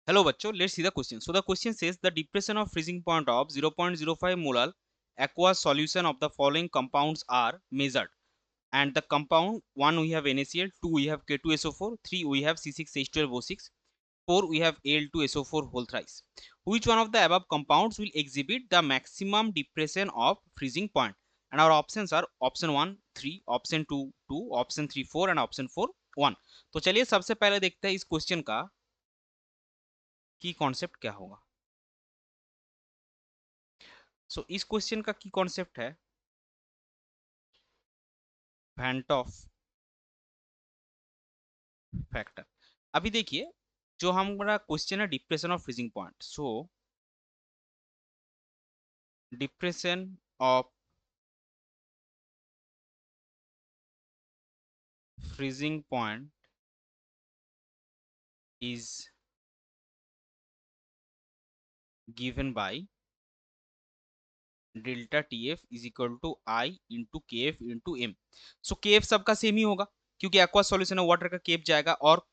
Hello bachcho, let's see the question. So the question says the depression of freezing point of 0.05 molar aqueous solution of the following compounds are measured. And the compound 1 we have NaCl, 2 we have K2SO4, 3 we have C6H12O6, 4 we have Al2SO4 whole thrice. Which one of the above compounds will exhibit the maximum depression of freezing point? And our options are option 1 3, option 2 2, option 3 4 and option 4 1. तो चलिए सबसे पहले देखते हैं इस question का की concept क्या होगा. सो इस क्वेश्चन का की कॉन्सेप्ट है वेंट ऑफ फैक्टर. अभी देखिए जो हमारा क्वेश्चन है depression of freezing point. So depression of freezing point is given by delta T F is equal to I into K F into M. So K F सबका same ही होगा क्योंकि aqua solution है, water का केफ जाएगा, और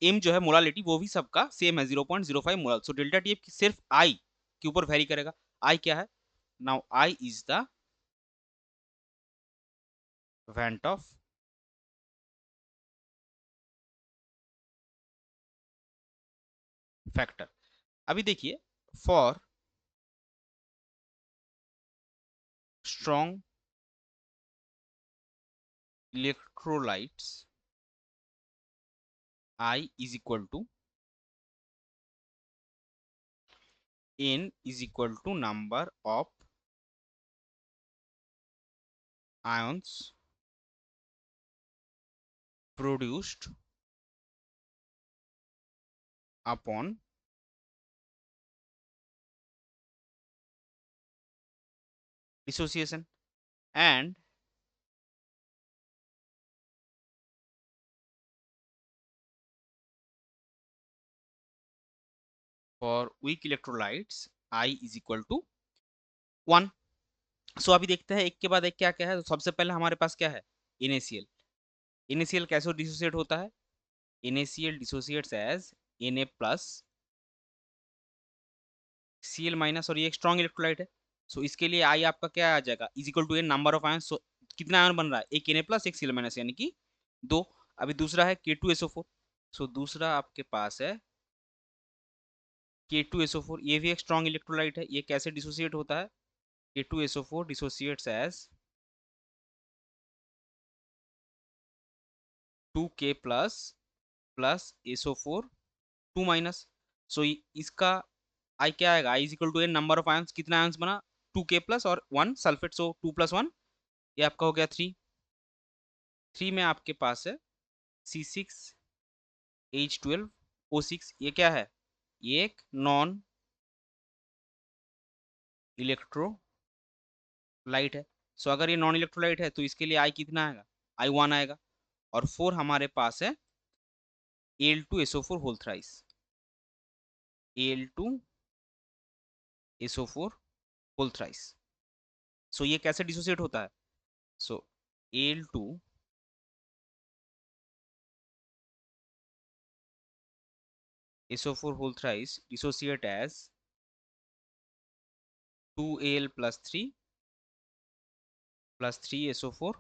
M जो है molality वो भी सबका सेम है 0.05 molar. So delta T F सिर्फ आई के ऊपर वेरी करेगा. आई क्या है? Now I is the went of factor. अभी देखिए for strong electrolytes I is equal to n is equal to number of ions produced upon dissociation. And for weak electrolytes I is equal to 1. सो अभी देखते हैं एक के बाद एक क्या क्या है. तो सबसे पहले हमारे पास क्या है? NaCl. NaCl कैसे डिसोसिएट होता है? NaCl dissociates as Na plus Cl minus, और ये एक स्ट्रॉन्ग इलेक्ट्रोलाइट है. सो इसके लिए आई आपका क्या आ जाएगा? Is equal to n number of ion. So कितना आयन बन रहा है? एक Na प्लस एक Cl माइनस यानी कि 2. अभी दूसरा है K2SO4. सो दूसरा आपके पास है K2SO4. ये भी एक स्ट्रॉन्ग इलेक्ट्रोलाइट है. ये कैसे डिसोसिएट होता है? K2SO4 dissociates as 2K plus plus SO4 2 minus. So इसका आई क्या आएगा? I is equal to a number of ions. कितना आयंस बना? 2K प्लस और 1 सल्फेट. सो 2 प्लस 1 ये आपका हो गया 3. 3 में आपके पास है C6H12O6. ये क्या है? ये एक नॉन इलेक्ट्रोलाइट है. सो अगर ये नॉन इलेक्ट्रोलाइट है तो इसके लिए आई कितना आएगा? आई 1 आएगा. और 4 हमारे पास है Al2SO4 whole thrice. Al2SO4 whole thrice. So ये कैसे डिसोसिएट होता है? So Al2SO4 whole thrice dissociate as 2Al plus 3 plus 3SO4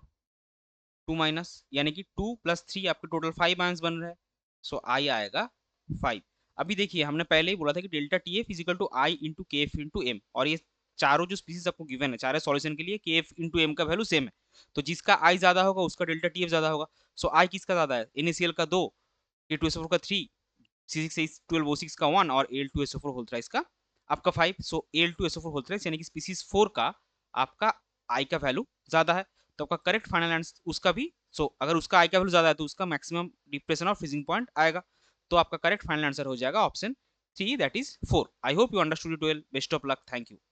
2 minus, यानी कि 2 प्लस 3 आपके टोटल 5 आयंस बन रहे हैं. सो आई आएगा 5. अभी देखिए हमने पहले ही बोला था कि delta T F is equal to I into K F into M, और ये चारों जो स्पीसीज आपको गिवन है चारों सॉल्यूशन के लिए के एफ इंटू एम का वैल्यू सेम है. तो जिसका आई ज्यादा होगा उसका डेल्टा टी एफ ज्यादा होगा. सो आई किसका ज्यादा है? NaCl का 2, K2SO4 का 3, C6H12O6 का 1 और Al2SO4 होल थ्राइस का आपका 5. सो Al2SO4 होल थ्राइस यानी कि स्पीसीज 4 का आपका आई का वैल्यू ज्यादा है. तो आपका करेक्ट फाइनल आंसर उसका भी. सो अगर उसका आई का वैल्यू ज्यादा है तो उसका maximum depression of freezing point आएगा. तो आपका करेक्ट फाइनल आंसर हो जाएगा option 3, that is 4. I hope you understood it well. Best of luck. Thank you.